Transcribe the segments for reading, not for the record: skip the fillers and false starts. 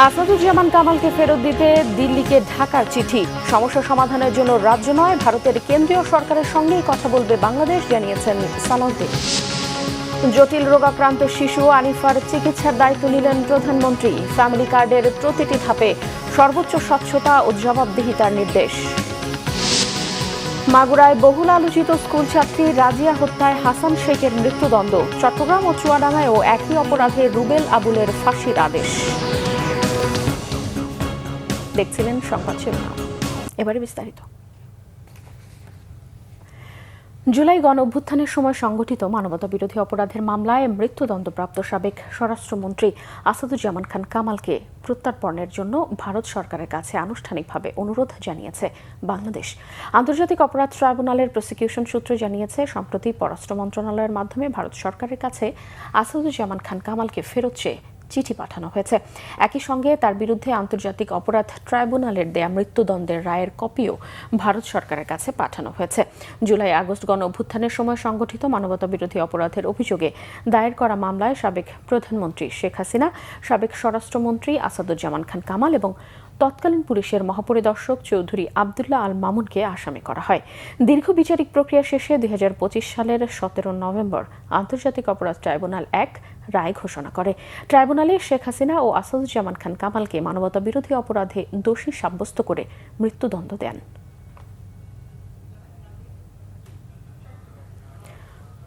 আসাদুজ্জামান কামালকে ফেরত দিতে দিল্লিকে ঢাকার চিঠি। সমস্যা সমাধানের জন্য রাজ্য নয়, ভারতের কেন্দ্রীয় সরকারের সঙ্গেই কথা বলবে বাংলাদেশ, জানিয়েছেন সালাউদ্দিন। জটিল রোগাক্রান্ত শিশু আনিফার চিকিৎসার দায়িত্ব নিলেন প্রধানমন্ত্রী। ফ্যামিলি কার্ডের প্রতিটি ধাপে সর্বোচ্চ স্বচ্ছতা ও জবাবদিহিতার নির্দেশ। মাগুরায় বহুল আলোচিত স্কুল ছাত্রী রাজিয়া হত্যায় হাসান শেখের মৃত্যুদণ্ড। চট্টগ্রাম ও চুয়াডাঙ্গায়ও একই অপরাধে রুবেল আবুলের ফাঁসির আদেশ। দেখছিলেন সংবাদ শিরোনাম, এবারে বিস্তারিত। জুলাই গণ অভ্যুত্থানের সময় সংগঠিত মানবতা বিরোধী অপরাধের মামলায় মৃত্যুদণ্ডপ্রাপ্ত সাবেক স্বরাষ্ট্রমন্ত্রী আসাদুজ্জামান খান কামালকে প্রত্যর্পণের জন্য ভারত সরকারের কাছে আনুষ্ঠানিকভাবে অনুরোধ জানিয়েছে বাংলাদেশ। আন্তর্জাতিক অপরাধ ট্রাইব্যুনালের প্রসিকিউশন সূত্র জানিয়েছে, সম্প্রতি পররাষ্ট্র মন্ত্রণালয়ের মাধ্যমে ভারত সরকারের কাছে আসাদুজ্জামান খান কামালকে ফেরত চেয়ে চিঠি পাঠানো হয়েছে। একই সঙ্গে তার বিরুদ্ধে আন্তর্জাতিক অপরাধ ট্রাইব্যুনালের দেয়া মৃত্যুদণ্ডের রায়ের কপিও ভারত সরকারের কাছে পাঠানো হয়েছে। জুলাই আগস্ট গণ অভ্যুত্থানের সময় সংগঠিত মানবতা বিরোধী অপরাধের অভিযোগে দায়ের করা মামলায় সাবেক প্রধানমন্ত্রী শেখ হাসিনা, সাবেক স্বরাষ্ট্রমন্ত্রী আসাদুজ্জামান খান কামাল এবং তৎকালীন পুলিশের মহাপরিদর্শক চৌধুরী আবদুল্লাহ আল মামুনকে আসামি করা হয়। দীর্ঘ বিচারিক প্রক্রিয়া শেষে ২০২৫ সালের ১৭ নভেম্বর আন্তর্জাতিক অপরাধ ট্রাইব্যুনাল এক রায় ঘোষণা করে। ট্রাইব্যুনালে শেখ হাসিনা ও আসাদুজ্জামান খান কামালকে মানবতা বিরোধী অপরাধে দোষী সাব্যস্ত করে মৃত্যুদণ্ড দেন।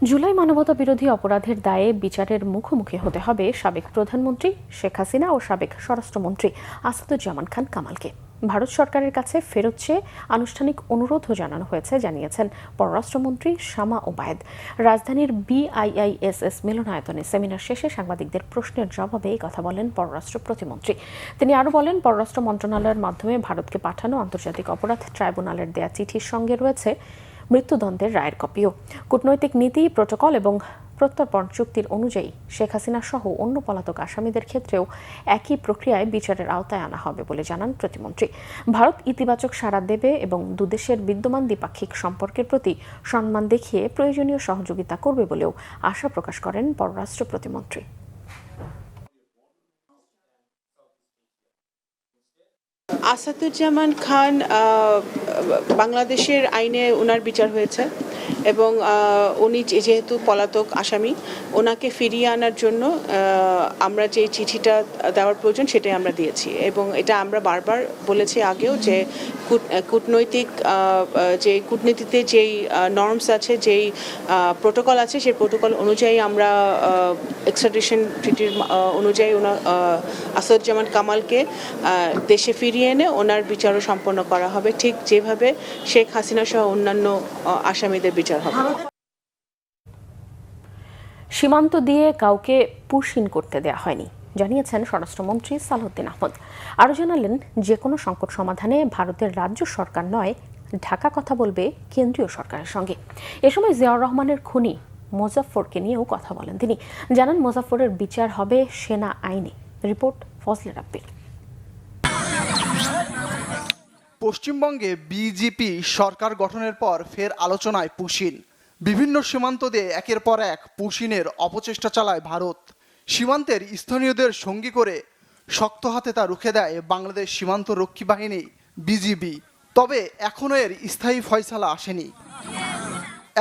জুলাই মানবতা বিরোধী অপরাধের দায়ে বিচারের মুখোমুখি হতে হবে সাবেক প্রধানমন্ত্রী শেখ হাসিনা ও সাবেক স্বরাষ্ট্রমন্ত্রী আসাদুজ্জামান খান কামালকে। ভারত সরকারের কাছে ফেরত চেয়ে আনুষ্ঠানিক অনুরোধও জানানো হয়েছে, জানিয়েছেন পররাষ্ট্রমন্ত্রী শামা ওবায়েদ। রাজধানীর BIISS মিলনায়তনে সেমিনার শেষে সাংবাদিকদের প্রশ্নের জবাবে এই কথা বলেন পররাষ্ট্র প্রতিমন্ত্রী। তিনি আরও বলেন, পররাষ্ট্র মন্ত্রণালয়ের মাধ্যমে ভারতকে পাঠানো আন্তর্জাতিক অপরাধ ট্রাইব্যুনালের দেয়া চিঠির সঙ্গে রয়েছে মৃত্যুদণ্ডের রায়ের কপিও। কূটনৈতিক নীতি, প্রটোকল এবং প্রত্যর্পণ চুক্তির অনুযায়ী শেখ হাসিনা সহ অন্য পলাতক আসামিদের ক্ষেত্রেও একই প্রক্রিয়ায় বিচারের আওতায় আনা হবে বলে জানান প্রতিমন্ত্রী। ভারত ইতিবাচক সাড়া দেবে এবং দুদেশের বিদ্যমান দ্বিপাক্ষিক সম্পর্কের প্রতি সম্মান দেখিয়ে প্রয়োজনীয় সহযোগিতা করবে বলেও আশা প্রকাশ করেন পররাষ্ট্র প্রতিমন্ত্রী। আসাদুজ্জামান খান বাংলাদেশের আইনে ওনার বিচার হয়েছে এবং উনি যেহেতু পলাতক আসামি, ওনাকে ফিরিয়ে আনার জন্য আমরা যে চিঠিটা দেওয়ার প্রয়োজন সেটাই আমরা দিয়েছি এবং এটা আমরা বারবার বলেছি আগেও যে কূটনীতিতে যেই নর্মস আছে, যেই প্রোটোকল আছে, সেই প্রোটোকল অনুযায়ী আমরা এক্সট্রাডিশন ট্রিটির অনুযায়ী আসাদুজ্জামান কামালকে দেশে ফিরিয়ে এনে ওনার বিচারও সম্পন্ন করা হবে, ঠিক যেভাবে শেখ হাসিনা সহ অন্যান্য আসামিদের বিচার হবে। সীমান্ত দিয়ে কাউকে পুশইন করতে দেয়া হয়নি, জানিয়েছেন স্বরাষ্ট্রমন্ত্রী সালাউদ্দিন আহমদ। আরও জানালেন, যে কোনো সংকট সমাধানে ভারতের রাজ্য সরকার নয়, ঢাকা কথা বলবে কেন্দ্রীয় সরকারের সঙ্গে। এ সময় জিয়াউর রহমানের খুনি মোজাফফরকে নিয়েও কথা বলেন তিনি। জানান, মোজাফফরের বিচার হবে সেনা আইনে। রিপোর্ট ফজলে রাব্বির। পশ্চিমবঙ্গে বিজেপি সরকার গঠনের পর ফের আলোচনায় পুশিন। বিভিন্ন সীমান্ত দিয়ে একের পর এক পুশিনের অপচেষ্টা চালায় ভারত। সীমান্তের স্থানীয়দের সঙ্গী করে শক্ত হাতে তা রুখে দেয় বাংলাদেশ সীমান্ত রক্ষী বাহিনী বিজিবি। তবে এখনও এর স্থায়ী ফয়সালা আসেনি।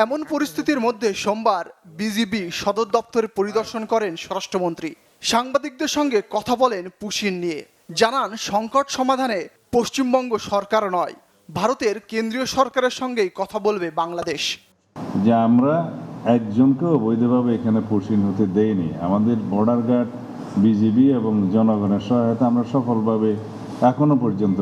এমন পরিস্থিতির মধ্যে সোমবার বিজিবি সদর দপ্তরে পরিদর্শন করেন স্বরাষ্ট্রমন্ত্রী। সাংবাদিকদের সঙ্গে কথা বলেন পুশিন নিয়ে। জানান, সংকট সমাধানে পশ্চিমবঙ্গ সরকার নয়, ভারতের কেন্দ্রীয় সরকারের সঙ্গেই কথা বলবে বাংলাদেশ। যে আমরা একজনকেও অবৈধভাবে এখানে পুশিন হতে দেইনি। আমাদের বর্ডার গার্ড, বিজিবি এবং জনগণের সহায়তা আমরা সফলভাবে এখনো পর্যন্ত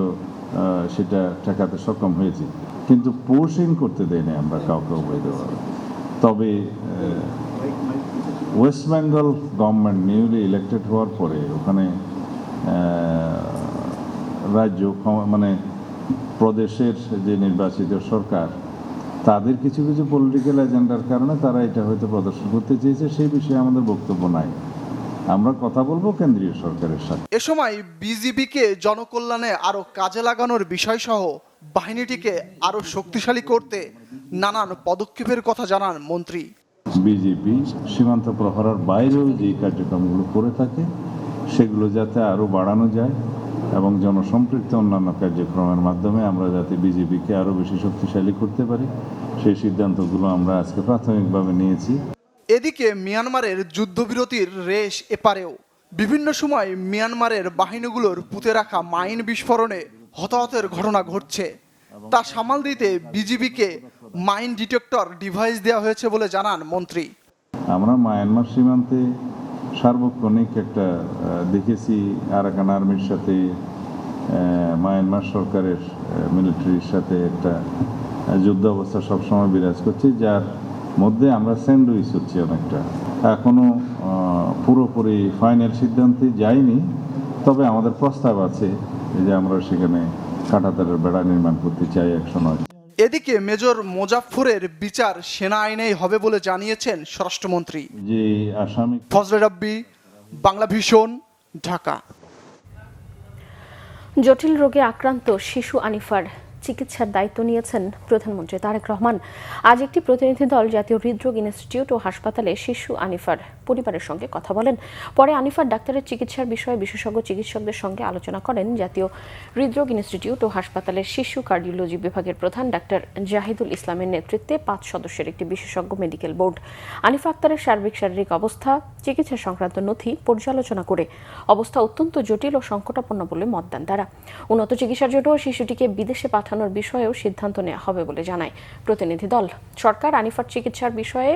সেটা ঠেকাতে সক্ষম হয়েছি, কিন্তু পুশিন করতে দেয়নি আমরা কাউকে অবৈধভাবে। তবে West Bengal government newly elected হওয়ার পরে ওখানে রাজ্য প্রদেশের যে নির্বাচিত সরকার, তাদের কিছু কিছু পলিটিক্যাল এজেন্ডার কারণে তারা এটা হয়তো প্রদর্শন করতে চেয়েছে, সেই বিষয়ে আমাদের বক্তব্য নাই। আমরা কথা বলবো কেন্দ্রীয় সরকারের সাথে। এ সময় বিজিবিকে জনকল্যাণে আরো কাজে লাগানোর বিষয়সহ বাহিনীটিকে আরো শক্তিশালী করতে নানান পদক্ষেপের কথা জানান মন্ত্রী। বিজেপি সীমান্ত প্রহরার বাইরেও যে কার্যক্রমগুলো করে থাকে সেগুলো যাতে আরও বাড়ানো যায় এবং জনসম্পৃক্ত অন্যান্য কার্যক্রমের মাধ্যমে আমরা যাতে বিজেপিকে আরও বেশি শক্তিশালী করতে পারি সেই সিদ্ধান্তগুলো আমরা আজকে প্রাথমিকভাবে নিয়েছি। এদিকে মিয়ানমারের যুদ্ধবিরতির রেশ এপারেও বিভিন্ন সময় মিয়ানমারের বাহিনীগুলোর পুঁতে রাখা মাইন বিস্ফোরণে হতাহতের ঘটনা ঘটছে। তা সামাল দিতে বিজিবিকে মাইন ডিটেক্টর ডিভাইস দেওয়া হয়েছে বলে জানান মন্ত্রী। আমরা মায়ানমার সীমান্তে সার্বক্ষণিক একটা দেখেছি আরাকান আর্মির সাথে মায়ানমার সরকারের মিলিটারির সাথে একটা যুদ্ধ অবস্থা সবসময় বিরাজ করছে, যার মধ্যে আমরা স্যান্ডউইচ হচ্ছি অনেকটা। এখনো পুরোপুরি ফাইনাল সিদ্ধান্তে যাইনি, তবে আমাদের প্রস্তাব আছে যে আমরা সেখানে কাঁটাতারের বেড়া নির্মাণ করতে চাই 109। এদিকে মেজর মোজাফফরের বিচার সেনা আইনেই হবে বলে জানিয়েছেন স্বরাষ্ট্রমন্ত্রী। যে আসামি ফজলে রাব্বি, বাংলা ভিশন, ঢাকা। জটিল রোগে আক্রান্ত শিশু আনিফার চিকিৎসার দায়িত্ব নিয়েছেন প্রধানমন্ত্রী তারেক রহমান। আজ একটি প্রতিনিধি দল জাতীয় হৃদরোগ ইনস্টিটিউট ও হাসপাতালে শিশু আনিফার পরিবারের সঙ্গে কথা বলেন। পরে আনিফার ডাক্তারের চিকিৎসার বিষয়ে বিশেষজ্ঞ চিকিৎসকদের সঙ্গে আলোচনা করেন জাতীয় হৃদরোগ ইনস্টিটিউট ও হাসপাতালের শিশু কার্ডিওলজি বিভাগের প্রধান ডাক্তার জাহিদুল ইসলামের নেতৃত্বে 5 সদস্যের একটি বিশেষজ্ঞ মেডিকেল বোর্ড। আনিফা আক্তারের সার্বিক শারীরিক অবস্থা, চিকিৎসা সংক্রান্ত নথি পর্যালোচনা করে অবস্থা অত্যন্ত জটিল ও সংকটাপন্ন বলে মত দেন তারা। উন্নত চিকিৎসার জন্য শিশুটিকে বিদেশে পাঠানোর বিষয়েও সিদ্ধান্ত নেওয়া হবে বলে জানায় প্রতিনিধি দল। সরকার আনিফার চিকিৎসার বিষয়ে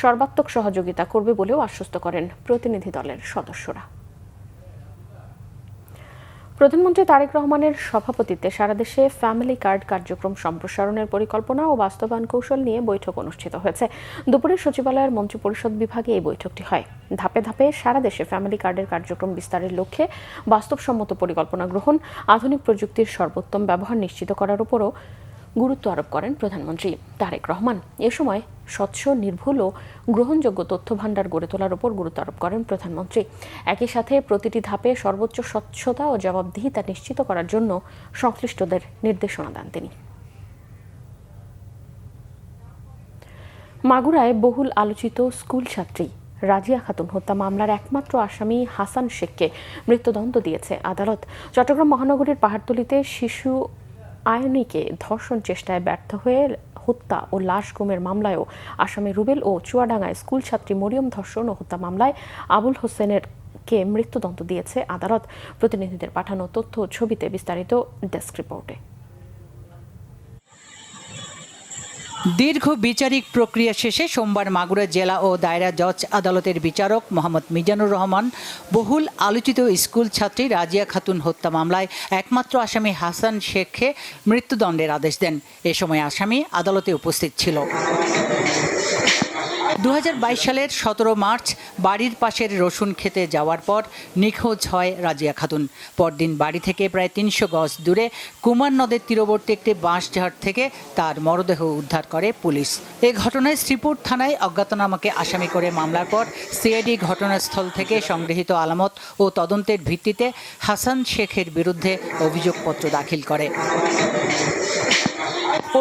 সর্বাত্মক সহযোগিতা করবে বলেও আশ্বস্ত করেন প্রতিনিধি দলের সদস্যরা। প্রধানমন্ত্রী তারেক রহমানের সভাপতিত্বে সারা দেশে ফ্যামিলি কার্ড কার্যক্রম সম্প্রসারণের পরিকল্পনা ও বাস্তবায়ন কৌশল নিয়ে বৈঠক অনুষ্ঠিত হয়েছে। দুপুরে সচিবালয়ের মন্ত্রিপরিষদ বিভাগে এই বৈঠকটি হয়। ধাপে ধাপে সারা দেশে ফ্যামিলি কার্ডের কার্যক্রম বিস্তারের লক্ষ্যে বাস্তবসম্মত পরিকল্পনা গ্রহণ, আধুনিক প্রযুক্তির সর্বোত্তম ব্যবহার নিশ্চিত করার উপরও গুরুত্ব আরোপ করেন প্রধানমন্ত্রী তারেক রহমান। এ সময় স্বচ্ছ, নির্ভুল ও গ্রহণযোগ্য তথ্য ভাণ্ডার গড়ে তোলার উপর গুরুত্ব আরোপ করেন প্রধানমন্ত্রী। একই সাথে প্রতিটি ধাপে সর্বোচ্চ স্বচ্ছতা ও জবাবদিহিতা নিশ্চিত করার জন্য সংশ্লিষ্টদের নির্দেশনা দেন তিনি। মাগুরায় বহুল আলোচিত স্কুল ছাত্রী রাজিয়া খাতুন হত্যা মামলার একমাত্র আসামি হাসান শেখকে মৃত্যুদণ্ড দিয়েছে আদালত। চট্টগ্রাম মহানগরীর পাহাড়তলীতে শিশু আয়নীকে ধর্ষণ চেষ্টায় ব্যর্থ হয়ে হত্যা ও লাশ গুমের মামলায়ও আসামি রুবেল ও চুয়াডাঙ্গায় স্কুল ছাত্রী মরিয়ম ধর্ষণ ও হত্যা মামলায় আবুল হোসেনের কে মৃত্যুদণ্ড দিয়েছে আদালত। প্রতিনিধিদের পাঠানো তথ্য ও ছবিতে বিস্তারিত ডেস্ক রিপোর্টে। দীর্ঘ বিচারিক প্রক্রিয়া শেষে সোমবার মাগুরা জেলা ও দায়রা জজ আদালতের বিচারক মোহাম্মদ মিজানুর রহমান বহুল আলোচিত স্কুল ছাত্রী রাজিয়া খাতুন হত্যা মামলায় একমাত্র আসামি হাসান শেখকে মৃত্যুদণ্ডের আদেশ দেন। এ সময় আসামি আদালতে উপস্থিত ছিল। 2022 সালের 17 মার্চ বাড়ির পাশের রসুন খেতে যাওয়ার পর নিখোঁজ হয় রাজিয়া খাতুন। পরদিন বাড়ি থেকে প্রায় 300 গজ দূরে কুমার নদের তীরবর্তী একটি বাঁশঝাড় থেকে তার মরদেহ উদ্ধার করে পুলিশ। এ ঘটনায় শ্রীপুর থানায় অজ্ঞাতনামাকে আসামি করে মামলার পর সিআইডি ঘটনাস্থল থেকে সংগৃহীত আলামত ও তদন্তের ভিত্তিতে হাসান শেখের বিরুদ্ধে অভিযোগপত্র দাখিল করে।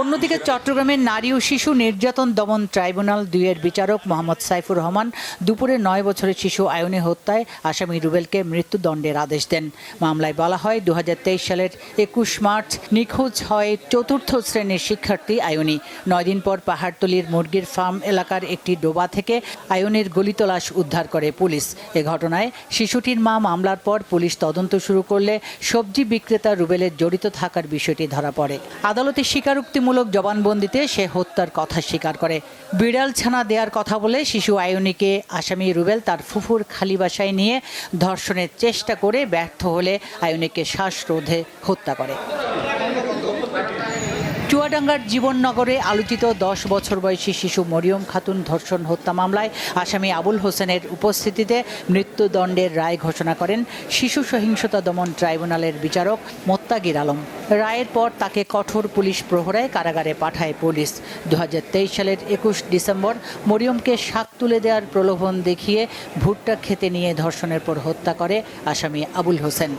অন্যদিকে চট্টগ্রামের নারী ও শিশু নির্যাতন দমন ট্রাইব্যুনাল 2 এর বিচারক মোহাম্মদ সাইফুর রহমান দুপুরে 9 বছরের শিশু আয়নী হত্যায় আসামি রুবেলকে মৃত্যুদণ্ডের আদেশ দেন। মামলায় বলা হয় 2023 সালের 21 মার্চ নিখোঁজ হয় 4র্থ শ্রেণীর শিক্ষার্থী আয়নী। 9 দিন পর পাহাড়তলীর মুরগির ফার্ম এলাকার একটি ডোবা থেকে আয়নীর গলিত লাশ উদ্ধার করে পুলিশ। এ ঘটনায় শিশুটির মা মামলার পর পুলিশ তদন্ত শুরু করলে সবজি বিক্রেতা রুবেলের জড়িত থাকার বিষয়টি ধরা পড়ে। আদালতে স্বীকারোক্তিমূলক জবানবন্দিতে সে হত্যার কথা স্বীকার করে। বিড়াল ছানা দেওয়ার কথা বলে শিশু আয়নীকে আসামি রুবেল তার ফুফুর খালি বাসায় নিয়ে ধর্ষণের চেষ্টা করে ব্যর্থ হলে আয়নীকে শ্বাসরোধে হত্যা করে। চুয়াডাঙ্গার জীবননগরে আলোচিত 10 বছর বয়সী শিশু মরিয়ম খাতুন ধর্ষণ হত্যা মামলায় আসামি আবুল হোসেনের উপস্থিতিতে মৃত্যুদণ্ডের রায় ঘোষণা করেন শিশু সহিংসতা দমন ট্রাইব্যুনালের বিচারক মোত্তাকির আলম। রায়ের পর তাকে কঠোর পুলিশ প্রহরায় কারাগারে পাঠায় পুলিশ। 2023 সালের 21 ডিসেম্বর মরিয়মকে শাক তুলে দেওয়ার প্রলোভন দেখিয়ে ভুট্টা খেতে নিয়ে ধর্ষণের পর হত্যা করে আসামি আবুল হোসেন।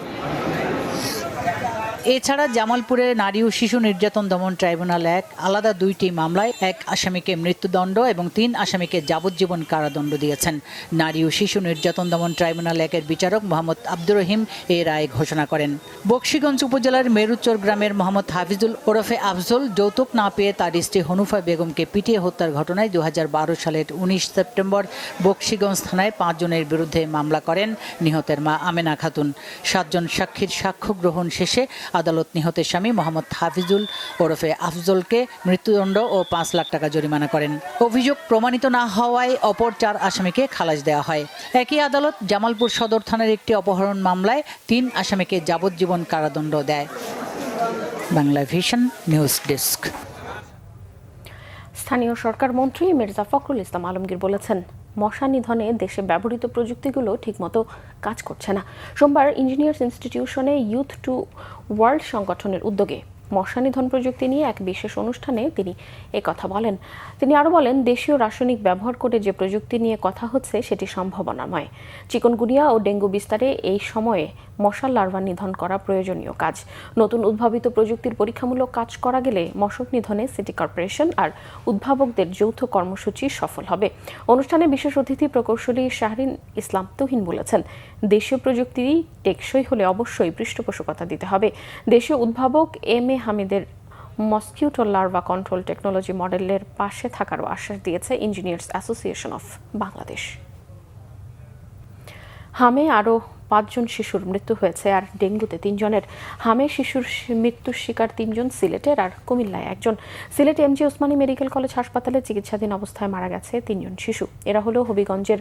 এছাড়া জামালপুরে নারী ও শিশু নির্যাতন দমন ট্রাইব্যুনাল এক আলাদা 2টি মামলায় 1 আসামিকে মৃত্যুদণ্ড এবং 3 আসামিকে যাবজ্জীবন কারাদণ্ড দিয়েছেন। নারী ও শিশু নির্যাতন দমন ট্রাইব্যুনাল একের বিচারক মোহাম্মদ আব্দুর রহিম এই রায় ঘোষণা করেন। বকশীগঞ্জ উপজেলার মেরুচর গ্রামের মোহাম্মদ হাফিজুল ওরফে আফজল যৌতুক না পেয়ে তার স্ত্রী হনুফা বেগমকে পিটিয়ে হত্যার ঘটনায় 2012 সালের 19 সেপ্টেম্বর বকশীগঞ্জ থানায় 5 জনের বিরুদ্ধে মামলা করেন নিহতের মা আমেনা খাতুন। 7 জন সাক্ষীর সাক্ষ্য গ্রহণ শেষে আদালত নিহতের স্বামী মোহাম্মদ হাফিজুল ওরফে আফজলকে মৃত্যুদণ্ড ও 5 লাখ টাকা জরিমানা করেন। অভিযোগ প্রমাণিত না হওয়ায় অপর 4 আসামিকে খালাস দেওয়া হয়। একই আদালত জামালপুর সদর থানার একটি অপহরণ মামলায় 3 আসামিকে যাবজ্জীবন কারাদণ্ড দেয়। Bangla vision news desk. স্থানীয় সরকার মন্ত্রী মির্জা ফখরুল ইসলাম আলমগীর বলেছেন, মশা নিধনে দেশে ব্যবহৃত প্রযুক্তিগুলো ঠিকমতো কাজ করছে না। সোমবার ইঞ্জিনিয়ার্স ইনস্টিটিউশনে ইউথ টু ওয়ার্ল্ড সংগঠনের উদ্যোগে মশা নিধন প্রযুক্তি নিয়ে এক বিশেষ অনুষ্ঠানে তিনি একথা বলেন। তিনি আরও বলেন, দেশীয় রাসায়নিক ব্যবহার করে যে প্রযুক্তি নিয়ে কথা হচ্ছে সেটি সম্ভাবনাময়। চিকনগুনিয়া ও ডেঙ্গু বিস্তারে এই সময়ে মশার লার্ভা নিধন করা প্রয়োজনীয় কাজ। নতুন উদ্ভাবিত প্রযুক্তির পরীক্ষামূলক কাজ করা গেলে মশক নিধনে সিটি কর্পোরেশন আর উদ্ভাবকদের যৌথ কর্মসূচি সফল হবে। অনুষ্ঠানে বিশেষ অতিথি প্রকৌশলী শাহরিন ইসলাম তুহিন বলেছেন, দেশীয় প্রযুক্তি টেকসই হলে অবশ্যই পৃষ্ঠপোষকতা দিতে হবে। দেশীয় উদ্ভাবক এম.এ. হামিদের মসকিউটো লার্ভা কন্ট্রোল টেকনোলজি মডেলের পাশে থাকারও আশ্বাস দিয়েছে ইঞ্জিনিয়ার্স অ্যাসোসিয়েশন অফ বাংলাদেশ। হামে আরও 5 জন শিশুর মৃত্যু হয়েছে আর ডেঙ্গুতে 3 জনের। হামে শিশুর মৃত্যুর শিকার 3 জন সিলেটের আর কুমিল্লায় 1 জন। সিলেটে এমজি ওসমানী মেডিকেল কলেজ হাসপাতালে চিকিৎসাধীন অবস্থায় মারা গেছে 3 জন শিশু। এরা হলো হবিগঞ্জের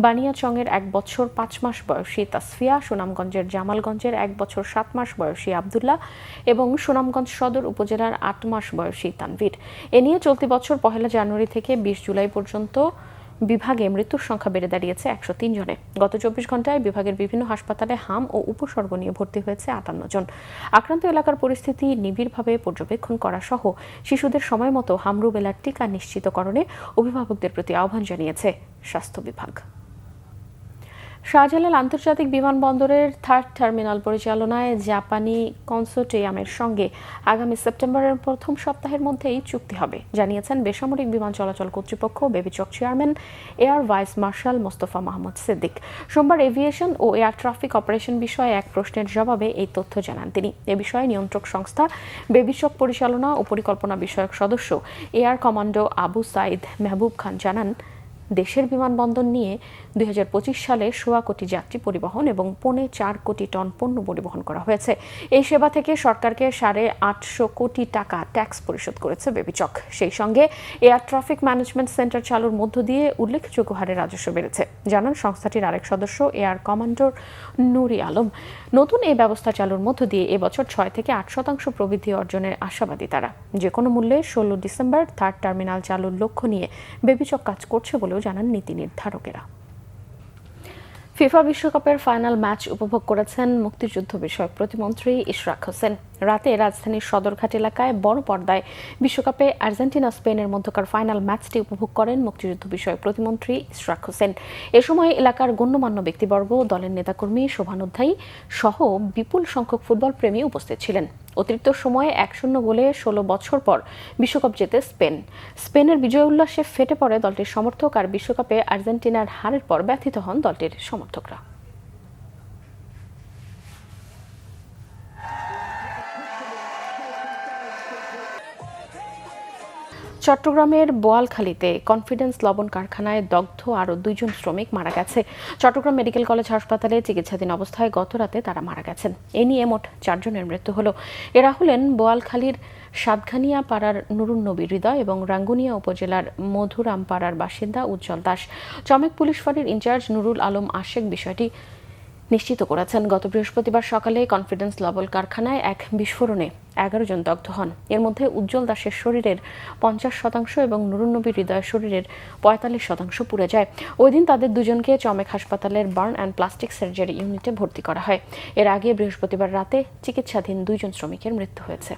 বানিয়াচংয়ের 1 বছর 5 মাস বয়সী তাসফিয়া, সুনামগঞ্জের জামালগঞ্জের 1 বছর 7 মাস বয়সী আব্দুল্লাহ এবং সুনামগঞ্জ সদর উপজেলার 8 মাস বয়সী তানভীর। এ নিয়ে চলতি বছর 1 জানুয়ারি থেকে 20 জুলাই পর্যন্ত বিভাগে মৃত্যুর সংখ্যা বেড়ে দাঁড়িয়েছে 103 জনে। গত 24 ঘন্টায় বিভাগের বিভিন্ন হাসপাতালে হাম ও উপসর্গ নিয়ে ভর্তি হয়েছে 58 জন। আক্রান্ত এলাকার পরিস্থিতি নিবিড়ভাবে পর্যবেক্ষণ করা সহ শিশুদের সময় মতো হাম রুবেলার টিকা নিশ্চিতকরণে অভিভাবকদের প্রতি আহ্বান জানিয়েছে স্বাস্থ্য বিভাগ। শাহজালাল আন্তর্জাতিক বিমানবন্দরের 3rd টার্মিনাল পরিচালনায় জাপানি কনসোর্টিয়ামের সঙ্গে আগামী সেপ্টেম্বরের প্রথম সপ্তাহের মধ্যেই চুক্তি হবে, জানিয়েছেন বেসামরিক বিমান চলাচল কর্তৃপক্ষ বেবিচক chairman air vice marshal Mostafa Mahmud Siddique. সোমবার এভিয়েশন ও এয়ার ট্রাফিক অপারেশন বিষয়ে এক প্রশ্নের জবাবে এই তথ্য জানান তিনি। এ বিষয়ে নিয়ন্ত্রক সংস্থা বেবিচক পরিচালনা ও পরিকল্পনা বিষয়ক সদস্য এয়ার কমান্ডো আবু সাইদ মেহবুব খান জানান, দেশের বিমানবন্দর নিয়ে 2025 সালে 1.25 কোটি যাত্রী পরিবহন এবং 4.25 কোটি টন পণ্য পরিবহন করা হয়েছে। এই সেবা থেকে সরকারকে 850 কোটি টাকা ট্যাক্স পরিশোধ করেছে বেবিচক। সেই সঙ্গে এয়ার ট্রাফিক ম্যানেজমেন্ট সেন্টার চালুর মধ্য দিয়ে উল্লেখযোগ্য হারে রাজস্ব বেড়েছে, জানান সংস্থাটির আরেক সদস্য এয়ার কমান্ডার নুরি আলম। নতুন এই ব্যবস্থা চালুর মধ্য দিয়ে এবছর 6 থেকে 8% প্রবৃদ্ধি অর্জনের আশাবাদী তারা। যে কোনো মূল্যে 16 ডিসেম্বর 3rd টার্মিনাল চালুর লক্ষ্য নিয়ে বেবিচক কাজ করছে বলেও জানান নীতি নির্ধারকেরা। ফিফা বিশ্বকাপের ফাইনাল ম্যাচ উপভোগ করেছেন মুক্তিযুদ্ধ বিষয়ক প্রতিমন্ত্রী ইশরাক হোসেন। রাতে রাজধানীর সদরঘাট এলাকায় বড় পর্দায় বিশ্বকাপে আর্জেন্টিনা স্পেনের মধ্যকার ফাইনাল ম্যাচটি উপভোগ করেন মুক্তিযুদ্ধ বিষয়ক প্রতিমন্ত্রী ইশরাক হোসেন। এ সময় এলাকার গণ্যমান্য ব্যক্তিবর্গ, দলের নেতাকর্মী, শোভানুধ্যায়ী সহ বিপুল সংখ্যক ফুটবল প্রেমী উপস্থিত ছিলেন। অতিরিক্ত সময়ে 1-0 গোলে 16 বছর পর বিশ্বকাপ জেতে স্পেনের বিজয় উল্লাসে ফেটে পড়ে দলটির সমর্থক আর বিশ্বকাপে আর্জেন্টিনার হারের পর ব্যথিত হন দলটির সমর্থকরা। চট্টগ্রামের বোয়ালখালীতে কনফিডেন্স লবণ কারখানায় দগ্ধ আরও 2 জন শ্রমিক মারা গেছে। চট্টগ্রাম মেডিকেল কলেজ হাসপাতালে চিকিৎসাধীন অবস্থায় গত রাতে তারা মারা গেছেন। এ নিয়ে মোট 4 জনের মৃত্যু হলো। এরা হলেন বোয়ালখালীর সাতঘানিয়া পাড়ার নুরুন নবী হৃদয় এবং রাঙ্গুনিয়া উপজেলার মধুরাম পাড়ার বাসিন্দা উজ্জ্বল দাস। চমেক পুলিশ ফাঁড়ির ইনচার্জ নুরুল আলম আশেক বিষয়টি নিশ্চিত করেছেন। গত বৃহস্পতিবার সকালে কনফিডেন্স লবণ কারখানায় এক বিস্ফোরণে 11 জন দগ্ধ হন। এর মধ্যে উজ্জ্বল দাসের শরীরের 50% এবং নুরুন নবী হৃদয়ের শরীরের 45% পুড়ে যায়। ওই দিন তাদের দুজনকে চমেক হাসপাতালের বার্ন অ্যান্ড প্লাস্টিক সার্জারি ইউনিটে ভর্তি করা হয়। এর আগে বৃহস্পতিবার রাতে চিকিৎসাধীন 2 জন শ্রমিকের মৃত্যু হয়েছে।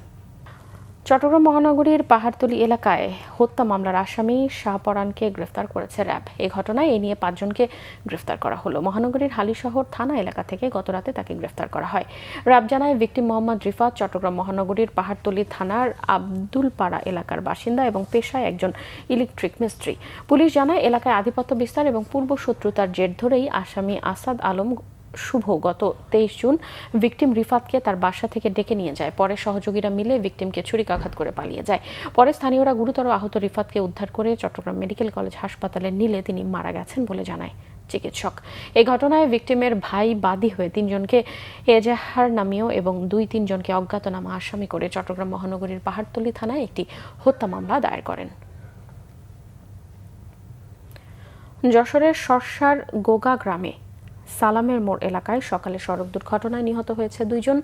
চট্টগ্রাম মহানগরীর পাহাড়তলী এলাকায় হত্যা মামলার আসামি শাহপরানকে গ্রেফতার করেছে র্যাব। এই ঘটনায় এ নিয়ে 5 জনকে গ্রেফতার করা হলো। মহানগরীর হালিশহর থানা এলাকা থেকে গতরাতে তাকে গ্রেফতার করা হয়। র্যাব জানায় ভিকটিম মোহাম্মদ রিফাত চট্টগ্রাম মহানগরীর পাহাড়তলী থানার আব্দুলপাড়া এলাকার বাসিন্দা এবং পেশায় একজন ইলেকট্রিক মিস্ত্রি। পুলিশ জানায় এলাকায় আধিপত্য বিস্তার এবং পূর্ব শত্রুতার জের ধরেই আসামি আসাদ আলম শুভ গত 23 জুন ভিকটিম রিফাতকে তার বাসা থেকে ডেকে নিয়ে যায়। পরে সহযোগীরা মিলে ভিকটিমকে ছুরিকাঘাত করে পালিয়ে যায়। পরে স্থানীয়রা গুরুতর আহত রিফাতকে উদ্ধার করে চট্টগ্রাম মেডিকেল কলেজ হাসপাতালে নিলে তিনি মারা গেছেন বলে জানায় চিকিৎসক। এই ঘটনায় ভিকটিমের ভাই বাদী হয়ে 3 জনকে এজাহার নামীয় এবং 2-3 জনকে অজ্ঞাতনামা আসামি করে চট্টগ্রাম মহানগরীর পাহাড়তলী থানায় একটি হত্যা মামলা দায়ের করেন। যশোরের শর্ষার গোগা গ্রামে সালামের মোড় এলাকায় সকালে সড়ক দুর্ঘটনায় নিহত হয়েছে 2 জন,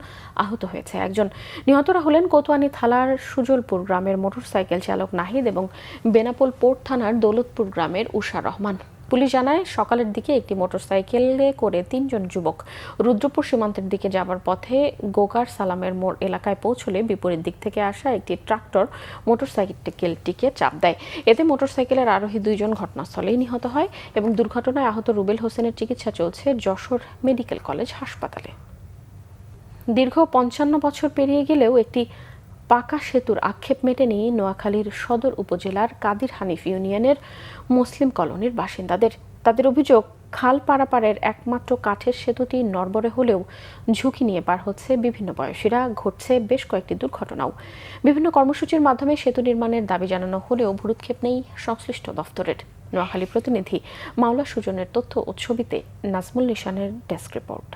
আহত হয়েছে 1 জন। নিহতরা হলেন কোতোয়ানি থানার সুজলপুর গ্রামের মোটরসাইকেল চালক নাহিদ এবং বেনাপোল পোর্ট থানার দৌলতপুর গ্রামের উষা রহমান। পুলিশ জানায় সকালের দিকে একটি মোটরসাইকেলে করে 3 জন যুবক রুদ্রপুর সীমান্তের দিকে যাবার পথে গোগার সালামের মোড় এলাকায় পৌঁছলে বিপরীত দিক থেকে আসা একটি ট্রাক্টর মোটরসাইকেলটিকে চাপ দেয়। এতে মোটরসাইকেলের আরোহী 2 জন ঘটনাস্থলেই নিহত হয় এবং দুর্ঘটনায় আহত রুবেল হোসেনের চিকিৎসা চলছে যশোর মেডিকেল কলেজ হাসপাতালে। দীর্ঘ 55 বছর পেরিয়ে গেলেও একটি পাকা সেতুর আক্ষেপ মেটেনি নোয়াখালীর সদর উপজেলার কাদির হানিফ ইউনিয়নের মুসলিম কলোনির বাসিন্দাদের। তাদের অভিযোগ, খাল পারাপারের একমাত্র কাঠের সেতুটি নড়বড়ে হলেও ঝুঁকি নিয়ে পার হচ্ছে বিভিন্ন বয়সীরা। ঘটছে বেশ কয়েকটি দুর্ঘটনাও। বিভিন্ন কর্মসূচির মাধ্যমে সেতু নির্মাণের দাবি জানানো হলেও ভ্রুক্ষেপ নেই সংশ্লিষ্ট দফতরের। নোয়াখালী প্রতিনিধি মাওলা সুজনের তথ্য ও ছবিতে নাজমুল নিশানের ডেস্ক রিপোর্ট।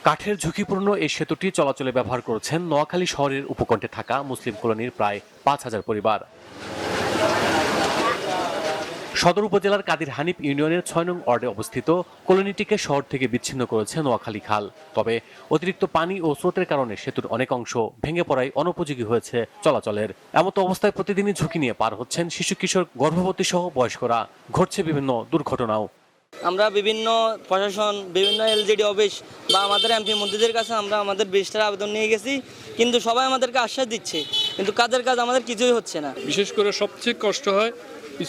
কাঠের ঝুঁকিপূর্ণ এই সেতুটি চলাচলে ব্যবহার করছেন নোয়াখালী শহরের উপকণ্ঠে থাকা মুসলিম কলোনির প্রায় 5000 পরিবার। সদর উপজেলার কাদির হানিফ ইউনিয়নের 6 নং ওয়ার্ডে অবস্থিত কলোনিটিকে শহর থেকে বিচ্ছিন্ন করেছে নোয়াখালী খাল। তবে অতিরিক্ত পানি ও স্রোতের কারণে সেতুর অনেক অংশ ভেঙে পড়ায় অনুপযোগী হয়েছে চলাচলের। এমত অবস্থায় প্রতিদিনই ঝুঁকি নিয়ে পার হচ্ছেন শিশু কিশোর, গর্ভবতী সহ বয়স্করা। ঘটছে বিভিন্ন দুর্ঘটনাও। আমরা বিভিন্ন প্রশাসন, বিভিন্ন এলজিডি অফিস বা আমাদের এমপি মন্ত্রীদের কাছে আমরা আমাদের ব্রিজটার আবেদন নিয়ে গেছি, কিন্তু সবাই আমাদেরকে আশ্বাস দিচ্ছে, কিন্তু কাজের কাজ আমাদের কিছুই হচ্ছে না। বিশেষ করে সবচেয়ে কষ্ট হয়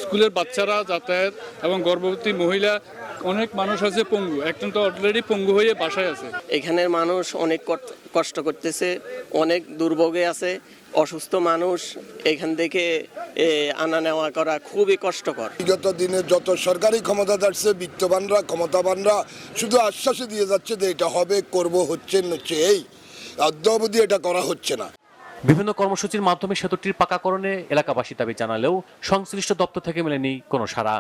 স্কুলের বাচ্চারা যাতায়াত এবং গর্ভবতী মহিলা, অনেক মানুষ আছে পঙ্গু, একজন তো অলরেডি পঙ্গু হয়ে বাসায় আছে। এখানের মানুষ অনেক কষ্ট করতেছে, অনেক দুর্ভোগে আছে, অসুস্থ মানুষ এখান থেকে আনা নেওয়া করা খুবই কষ্টকর। বিগত দিনে যত সরকারি ক্ষমতা যাচ্ছে, বিত্তবানরা, ক্ষমতাবানরা শুধু আশ্বাসে দিয়ে যাচ্ছে যে এটা হবে, করব, হচ্ছে এই অদ্যাবধি এটা করা হচ্ছে না। বিভিন্ন কর্মসূচির মাধ্যমে সেতুটির পাকাকরণে এলাকাবাসী দাবি জানালেও সংশ্লিষ্ট দপ্তর থেকে মেলেনি কোনো সাড়া।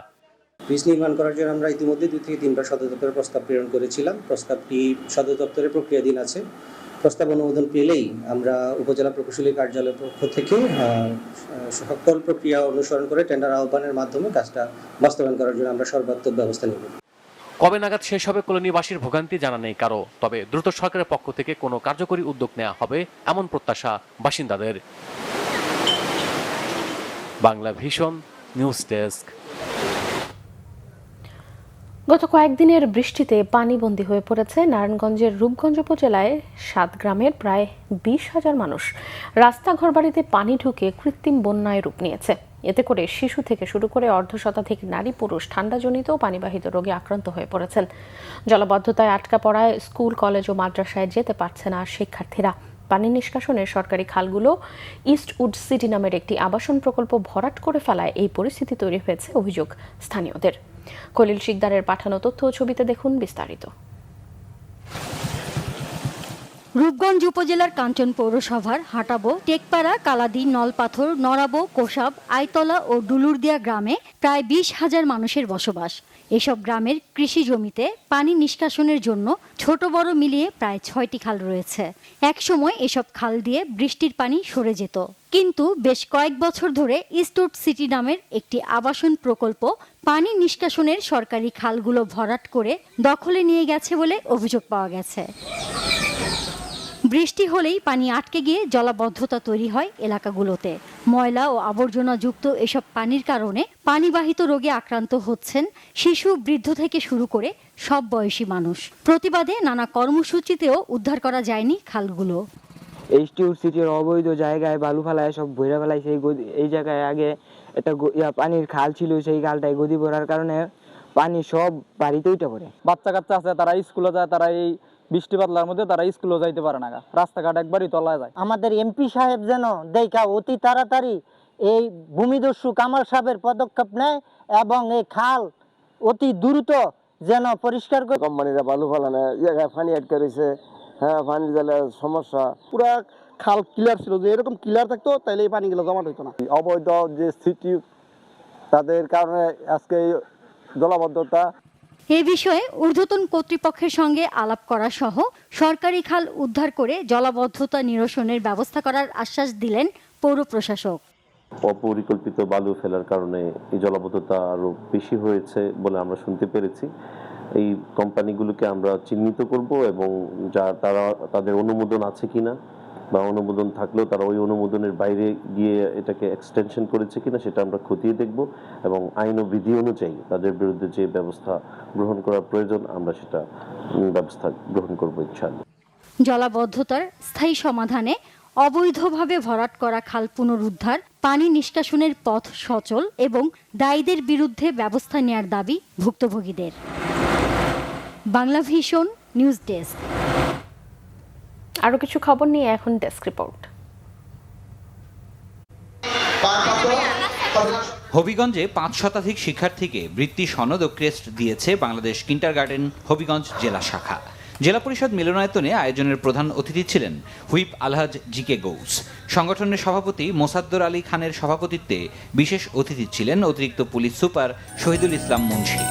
ব্রিজ নির্মাণ করার জন্য আমরা ইতিমধ্যে 2 থেকে 3বার সদর দপ্তরে প্রস্তাব প্রেরণ করেছিলাম। প্রস্তাবটি সদর দপ্তরের প্রক্রিয়াধীন আছে। প্রস্তাব অনুমোদন পেলেই আমরা উপজেলা প্রকৌশলী কার্যালয়ের পক্ষ থেকে সকল প্রক্রিয়া অনুসরণ করে টেন্ডার আহ্বানের মাধ্যমে কাজটা বাস্তবায়ন করার জন্য আমরা সর্বাত্মক ব্যবস্থা নেব। কবে নাগাদ শেষ হবে কলোনিবাসীর ভোগান্তি জানা নেই কারো। তবে দ্রুত সরকারের পক্ষ থেকে কোনো কার্যকরী উদ্যোগ নেওয়া হবে এমন প্রত্যাশা বাসিন্দাদের। Bangla vision news desk. গত কয়েকদিনের বৃষ্টিতে পানিবন্দী হয়ে পড়েছে নারায়ণগঞ্জের রূপগঞ্জ উপজেলায় 7 গ্রামের প্রায় 20,000 মানুষ। রাস্তা ঘরবাড়িতে পানি ঢুকে কৃত্রিম বন্যায় রূপ নিয়েছে। এতে করে শিশু থেকে শুরু করে অর্ধশতাধিক নারী পুরুষ ঠান্ডাজনিত ও পানিবাহিত রোগে আক্রান্ত হয়ে পড়েছেন। জলাবদ্ধতায় আটকা পড়ায় স্কুল, কলেজ ও মাদ্রাসায় যেতে পারছে না শিক্ষার্থীরা। পানি নিষ্কাশনের সরকারি খালগুলো ইস্টউড সিটি নামের একটি আবাসন প্রকল্প ভরাট করে ফেলায় এই পরিস্থিতি তৈরি হয়েছে অভিযোগ স্থানীয়দের। খলিল শিকদারের পাঠানো তথ্য ও ছবিতে দেখুন বিস্তারিত। রূপগঞ্জ উপজেলার কাঞ্চন পৌরসভার হাটাবো, টেকপাড়া, কালাদি, নলপাথর, নরাবো, কোষাব, আইতলা ও ডুলুরদিয়া গ্রামে প্রায় 20,000 মানুষের বসবাস। এসব গ্রামের কৃষি জমিতে পানি নিষ্কাশনের জন্য ছোট বড় মিলিয়ে প্রায় 6টি খাল রয়েছে। একসময় এসব খাল দিয়ে বৃষ্টির পানি সরে যেত, কিন্তু বেশ কয়েক বছর ধরে ইস্টউড সিটি নামের একটি আবাসন প্রকল্প পানি নিষ্কাশনের সরকারি খালগুলো ভরাট করে দখলে নিয়ে গেছে বলে অভিযোগ পাওয়া গেছে। বৃষ্টি হলেই পানি আটকে গিয়ে জলাবদ্ধতা তৈরি হয় এলাকাগুলোতে। ময়লা ও আবর্জনা যুক্ত এসব পানির কারণে পানিবাহিত রোগে আক্রান্ত হচ্ছেন শিশু, বৃদ্ধ থেকে শুরু করে সব বয়সী মানুষ। প্রতিবাদে নানা কর্মসূচিতেও উদ্ধার করা যায়নি খালগুলো। এইচটিউ সিটির অবৈধ জায়গায় বালু ফেলায় সব ভৈরা ফেলাইছে। এই জায়গায় আগে একটা পানির খাল ছিল, সেই খালটায় গদি ভরার কারণে পানি সব বাড়িতে উঠে পড়ে। বাচ্চা কাচ্চা আছে, তারা স্কুলে যায়, তারা এই বৃষ্টি বাদলার মধ্যে তারা স্কুলে যাইতে পারে না, রাস্তাঘাট একবারই তলায় যায়। আমাদের এমপি সাহেব যেন দেখা অতি তাড়াতাড়ি এই ভূমিদস্যু কামাল সাহেবের পদক্ষেপ নেয় এবং এই খাল অতি দ্রুত যেন পরিষ্কার করে। কোম্পানিরা বালু ফেলানো জায়গায় পানি আটকে রয়েছে, হ্যাঁ, পানির জলে সমস্যা। পুরা খাল ক্লিয়ার ছিল, যে এরকম ক্লিয়ার থাকতো তাহলে এই পানিগুলো জমা হইতো না। অবৈধ যে সিটি, তাদের কারণে আজকে জলাবদ্ধতা। এ বিষয়ে ঊর্ধ্বতন কর্তৃপক্ষের সঙ্গে আলাপ করা সহ সরকারি খাল উদ্ধার করে জলাবদ্ধতা নিরসনের ব্যবস্থা করার আশ্বাস দিলেন পৌর প্রশাসক। অপরিকল্পিত বালু ফেলার কারণে এই জলাবদ্ধতা আরো বেশি হয়েছে বলে আমরা শুনতে পেরেছি। এই কোম্পানিগুলোকে আমরা চিহ্নিত করব এবং তারা তাদের অনুমোদন আছে কিনা, বা অনুমোদন থাকলেও তারা ওই অনুমোদনের বাইরে গিয়ে এটাকে এক্সটেনশন করেছে কিনা সেটা আমরা খতিয়ে দেখব এবং আইন ও বিধি অনুযায়ী তাদের বিরুদ্ধে যে ব্যবস্থা গ্রহণ করার প্রয়োজন আমরা সেটা ব্যবস্থা গ্রহণ করব ইনশাআল্লাহ। জলাবদ্ধতার স্থায়ী সমাধানে অবৈধভাবে ভরাট করা খাল পুনরুদ্ধার, পানি নিষ্কাশনের পথ সচল এবং দায়ীদের বিরুদ্ধে ব্যবস্থা নেয়ার দাবি ভুক্তভোগীদের। Bangla vision news desk. আরো কিছু খবর নিয়ে এখন ডেস্ক রিপোর্ট। হবিগঞ্জে 5 শতাধিক শিক্ষার্থীকে বৃত্তি সনদ ও ক্রেস্ট দিয়েছে বাংলাদেশ কিন্ডারগার্টেন হবিগঞ্জ জেলা শাখা। জেলা পরিষদ মিলনায়তনে আয়োজনের প্রধান অতিথি ছিলেন হুইপ আলহাজ জিকে গৌস। সংগঠনের সভাপতি মোসাদ্দর আলী খানের সভাপতিত্বে বিশেষ অতিথি ছিলেন অতিরিক্ত পুলিশ সুপার শহীদুল ইসলাম মুন্সি।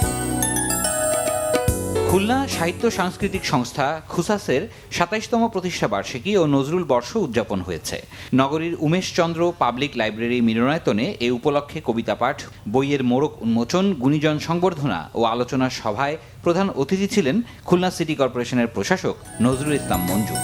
খুলনা সাহিত্য সাংস্কৃতিক সংস্থা খুসাসের ২৭তম প্রতিষ্ঠা বার্ষিকী ও নজরুল বর্ষ উদযাপন হয়েছে। নগরীর উমেশচন্দ্র পাবলিক লাইব্রেরি মিলনায়তনে এ উপলক্ষে কবিতা পাঠ, বইয়ের মোড়ক উন্মোচন, গুণীজন সংবর্ধনা ও আলোচনা সভায় প্রধান অতিথি ছিলেন খুলনা সিটি কর্পোরেশনের প্রশাসক নজরুল ইসলাম মঞ্জু।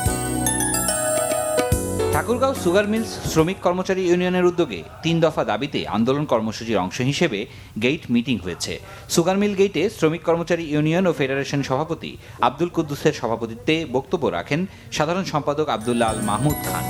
ঠাকুরগাঁও সুগার মিলস শ্রমিক কর্মচারী ইউনিয়নের উদ্যোগে 3 দফা দাবিতে আন্দোলন কর্মসূচির অংশ হিসেবে গেট মিটিং হয়েছে। সুগার মিল গেটে শ্রমিক কর্মচারী ইউনিয়ন ও ফেডারেশন সভাপতি আব্দুল কুদ্দুসের সভাপতিত্বে বক্তব্য রাখেন সাধারণ সম্পাদক আব্দুল্লাহ আল মাহমুদ খান।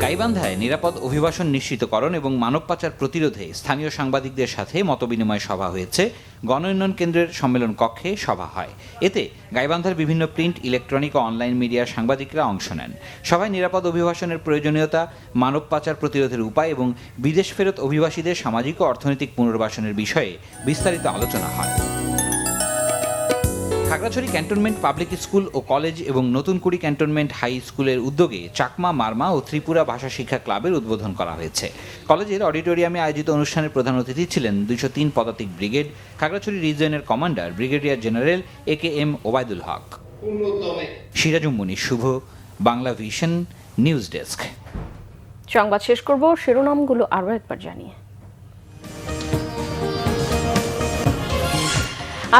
গাইবান্ধায় নিরাপদ অভিবাসন নিশ্চিতকরণ এবং মানব পাচার প্রতিরোধে স্থানীয় সাংবাদিকদের সাথে মতবিনিময় সভা হয়েছে। গণ উন্নয়ন কেন্দ্রের সম্মেলন কক্ষে সভা হয়। এতে গাইবান্ধার বিভিন্ন প্রিন্ট, ইলেকট্রনিক ও অনলাইন মিডিয়ার সাংবাদিকরা অংশ নেন। সভায় নিরাপদ অভিবাসনের প্রয়োজনীয়তা, মানব পাচার প্রতিরোধের উপায় এবং বিদেশ ফেরত অভিবাসীদের সামাজিক ও অর্থনৈতিক পুনর্বাসনের বিষয়ে বিস্তারিত আলোচনা হয়। খাগড়াছড়ি ক্যান্টনমেন্ট পাবলিক স্কুল ও কলেজ এবং নতুনকুড়ি ক্যান্টনমেন্ট হাই স্কুলের উদ্যোগে চাকমা, মারমা ও ত্রিপুরা ভাষা শিক্ষা ক্লাবের উদ্বোধন করা হয়েছে। কলেজের অডিটোরিয়ামে আয়োজিত অনুষ্ঠানের প্রধান অতিথি ছিলেন 203 পদাতিক ব্রিগেড খাগড়াছড়ি রিজিয়নের commander brigadier general AKM Obaidul Haque. Sirajum Munir Shuvo, Bangla vision news desk. সংবাদ শেষ করব শিরোনামগুলো আরও একবার জানিয়ে।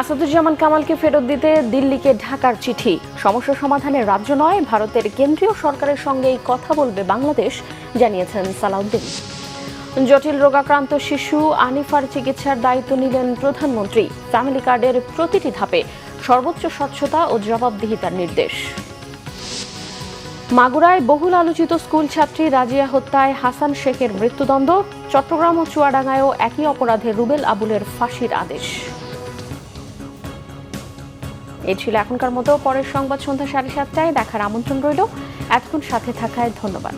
আসাদুজ্জামান কামালকে ফেরত দিতে দিল্লিকে ঢাকার চিঠি। সমস্যা সমাধানে রাজ্য নয়, ভারতের কেন্দ্রীয় সরকারের সঙ্গেই কথা বলবে বাংলাদেশ, জানিয়েছেন সালাউদ্দিন। জটিল রোগাক্রান্ত শিশু আনিফার চিকিৎসার দায়িত্ব নিলেন প্রধানমন্ত্রী। ফ্যামিলি কার্ডের প্রতিটি ধাপে সর্বোচ্চ স্বচ্ছতা ও জবাবদিহিতার নির্দেশ। মাগুরায় বহুল আলোচিত স্কুল ছাত্রী রাজিয়া হত্যায় হাসান শেখের মৃত্যুদণ্ড। চট্টগ্রাম ও চুয়াডাঙ্গায়ও একই অপরাধে রুবেল আবুলের ফাঁসির আদেশ। এই ছিল এখনকার মতো। পরের সংবাদ সন্ধ্যা 7:30টায় দেখার আমন্ত্রণ রইল। এতক্ষণ সাথে থাকায় ধন্যবাদ।